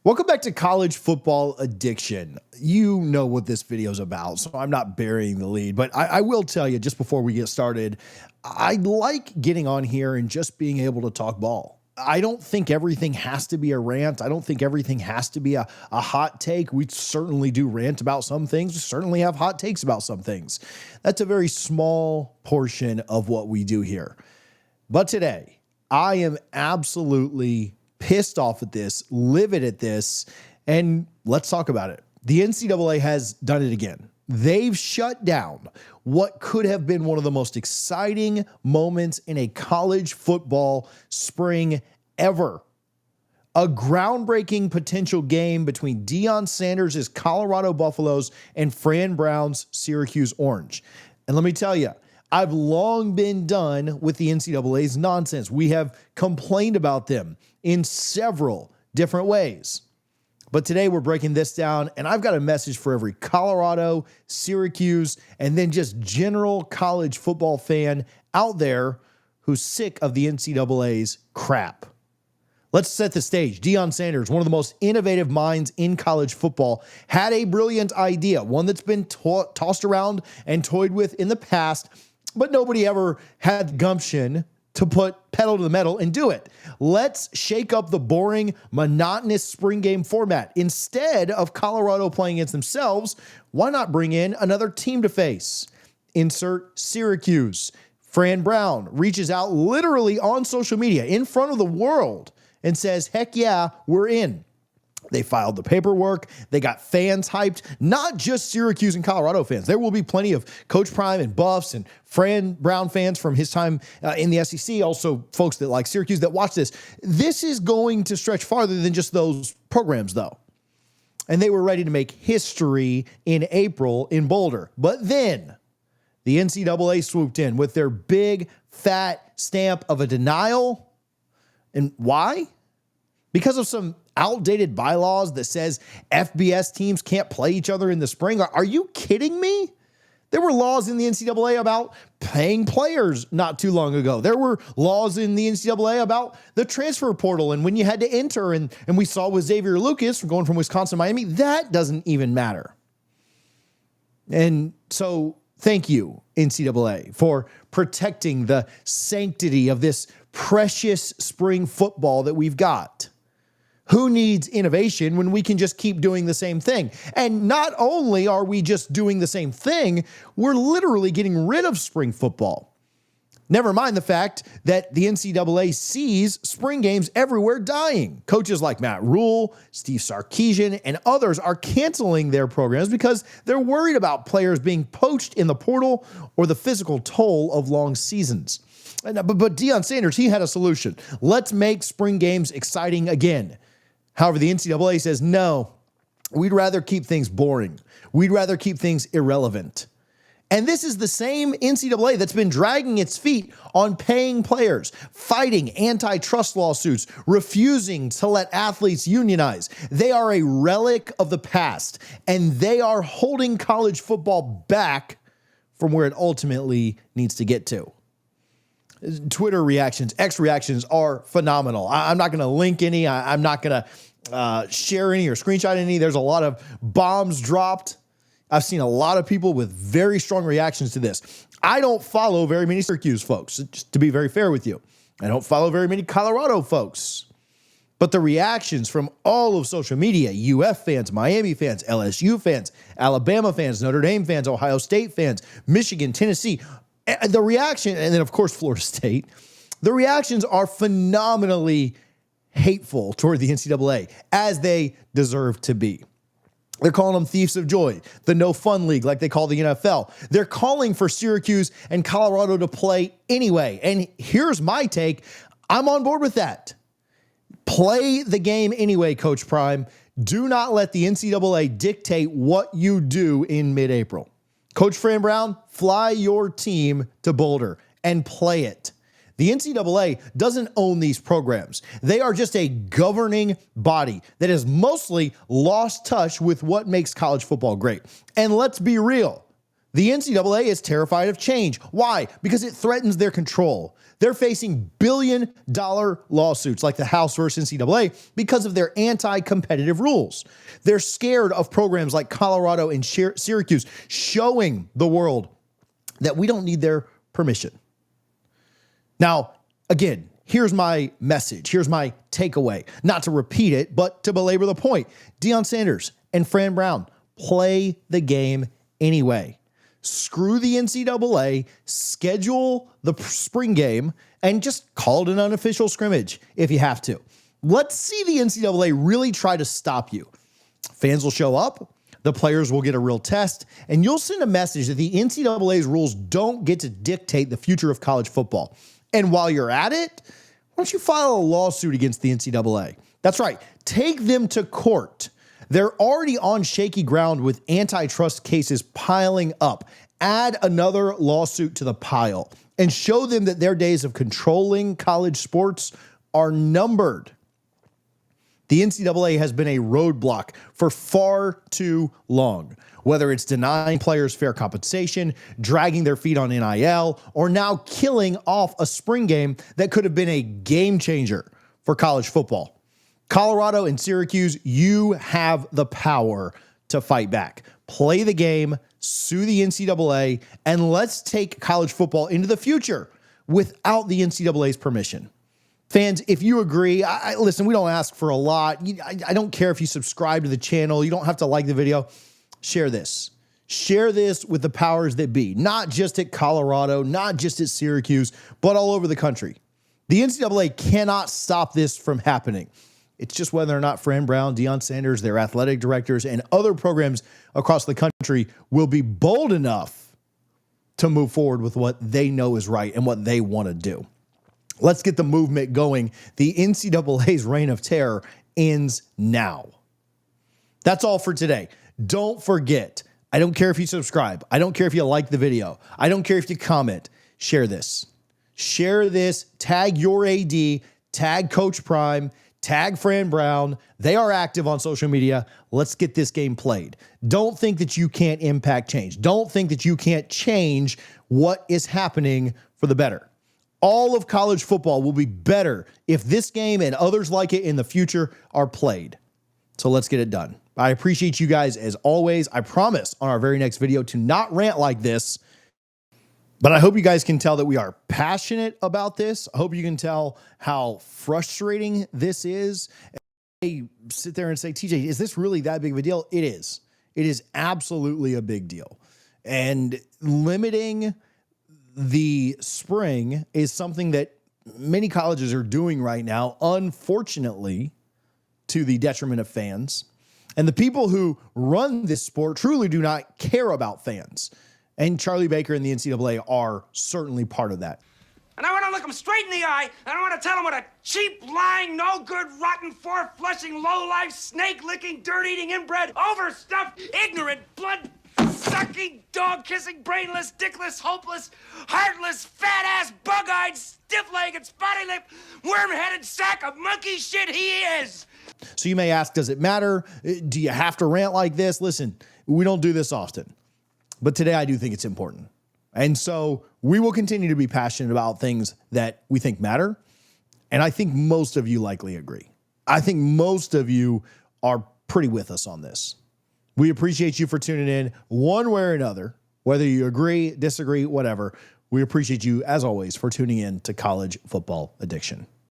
Welcome back to College Football Addiction. You know what this video is about, so I'm not burying the lead, but I will tell you just before we get started, I like getting on here and just being able to talk ball. I don't think everything has to be a rant. I don't think everything has to be a hot take. We certainly do rant about some things. We certainly have hot takes about some things. That's a very small portion of what we do here. But today, I am absolutely pissed off at this, livid at this, and let's talk about it. The NCAA has done it again. They've shut down what could have been one of the most exciting moments in a college football spring ever. A groundbreaking potential game between Deion Sanders' Colorado Buffaloes and Fran Brown's Syracuse Orange. And let me tell you, I've long been done with the NCAA's nonsense. We have complained about them in several different ways. But today we're breaking this down, and I've got a message for every Colorado, Syracuse, and then just general college football fan out there who's sick of the NCAA's crap. Let's set the stage. Deion Sanders, one of the most innovative minds in college football, had a brilliant idea, one that's been tossed around and toyed with in the past, but nobody ever had gumption to put pedal to the metal and do it. Let's shake up the boring, monotonous spring game format. Instead of Colorado playing against themselves, why not bring in another team to face? Insert Syracuse. Fran Brown reaches out literally on social media in front of the world and says, heck yeah, we're in. They filed the paperwork. They got fans hyped, not just Syracuse and Colorado fans. There will be plenty of Coach Prime and Buffs and Fran Brown fans from his time in the SEC, also folks that like Syracuse that watch this. This is going to stretch farther than just those programs, though. And they were ready to make history in April in Boulder. But then the NCAA swooped in with their big, fat stamp of a denial. And why? Because of some outdated bylaws that says FBS teams can't play each other in the spring. Are you kidding me? There were laws in the NCAA about paying players not too long ago. There were laws in the NCAA about the transfer portal and when you had to enter. And we saw with Xavier Lucas going from Wisconsin to Miami, that doesn't even matter. And so thank you, NCAA, for protecting the sanctity of this precious spring football that we've got. Who needs innovation when we can just keep doing the same thing? And not only are we just doing the same thing, we're literally getting rid of spring football. Never mind the fact that the NCAA sees spring games everywhere dying. Coaches like Matt Rule, Steve Sarkisian, and others are canceling their programs because they're worried about players being poached in the portal or the physical toll of long seasons. But Deion Sanders, he had a solution. Let's make spring games exciting again. However, the NCAA says, no, we'd rather keep things boring. We'd rather keep things irrelevant. And this is the same NCAA that's been dragging its feet on paying players, fighting antitrust lawsuits, refusing to let athletes unionize. They are a relic of the past, and they are holding college football back from where it ultimately needs to get to. Twitter reactions, X reactions are phenomenal. I'm not going to link any. I'm not going to share any or screenshot any. There's a lot of bombs dropped. I've seen a lot of people with very strong reactions to this. I don't follow very many Syracuse folks, just to be very fair with you. I don't follow very many Colorado folks. But the reactions from all of social media, UF fans, Miami fans, LSU fans, Alabama fans, Notre Dame fans, Ohio State fans, Michigan, Tennessee, the reaction, and then, of course, Florida State, the reactions are phenomenally hateful toward the NCAA, as they deserve to be. They're calling them thieves of joy, the no fun league, like they call the NFL. They're calling for Syracuse and Colorado to play anyway. And here's my take. I'm on board with that. Play the game anyway, Coach Prime. Do not let the NCAA dictate what you do in mid-April. Coach Fran Brown, fly your team to Boulder and play it. The NCAA doesn't own these programs. They are just a governing body that has mostly lost touch with what makes college football great. And let's be real. The NCAA is terrified of change. Why? Because it threatens their control. They're facing billion-dollar lawsuits like the House versus NCAA because of their anti-competitive rules. They're scared of programs like Colorado and Syracuse showing the world that we don't need their permission. Now, again, here's my message. Here's my takeaway. Not to repeat it, but to belabor the point. Deion Sanders and Fran Brown, play the game anyway. Screw the NCAA, schedule the spring game, and just call it an unofficial scrimmage if you have to. Let's see the NCAA really try to stop you. Fans will show up, the players will get a real test, and you'll send a message that the NCAA's rules don't get to dictate the future of college football. And while you're at it, why don't you file a lawsuit against the NCAA? That's right, take them to court. They're already on shaky ground with antitrust cases piling up. Add another lawsuit to the pile and show them that their days of controlling college sports are numbered. The NCAA has been a roadblock for far too long, whether it's denying players fair compensation, dragging their feet on NIL, or now killing off a spring game that could have been a game changer for college football. Colorado and Syracuse, you have the power to fight back. Play the game, sue the NCAA, and let's take college football into the future without the NCAA's permission. Fans, if you agree, listen, we don't ask for a lot. I don't care if you subscribe to the channel. You don't have to like the video. Share this. Share this with the powers that be, not just at Colorado, not just at Syracuse, but all over the country. The NCAA cannot stop this from happening. It's just whether or not Fran Brown, Deion Sanders, their athletic directors, and other programs across the country will be bold enough to move forward with what they know is right and what they want to do. Let's get the movement going. The NCAA's reign of terror ends now. That's all for today. Don't forget, I don't care if you subscribe. I don't care if you like the video. I don't care if you comment. Share this. Share this. Tag your AD. Tag Coach Prime. Tag Fran Brown. They are active on social media. Let's get this game played. Don't think that you can't impact change. Don't think that you can't change what is happening for the better. All of college football will be better if this game and others like it in the future are played. So let's get it done. I appreciate you guys as always. I promise on our very next video to not rant like this, but I hope you guys can tell that we are passionate about this. I hope you can tell how frustrating this is. I sit there and say, TJ, is this really that big of a deal? It is. It is absolutely a big deal. And limiting the spring is something that many colleges are doing right now, unfortunately, to the detriment of fans. And the people who run this sport truly do not care about fans. And Charlie Baker and the NCAA are certainly part of that. And I want to look them straight in the eye, and I want to tell them what a cheap, lying, no good, rotten, four-flushing, low-life, snake-licking, dirt-eating, inbred, overstuffed, ignorant, blood-sucking, dog-kissing, brainless, dickless, hopeless, heartless, fat-ass, bug-eyed, stiff-legged, spotty-lipped, worm-headed sack of monkey shit he is. So you may ask, does it matter? Do you have to rant like this? Listen, we don't do this often, but today I do think it's important. And so we will continue to be passionate about things that we think matter. And I think most of you likely agree. I think most of you are pretty with us on this. We appreciate you for tuning in one way or another, whether you agree, disagree, whatever. We appreciate you, as always, for tuning in to College Football Addiction.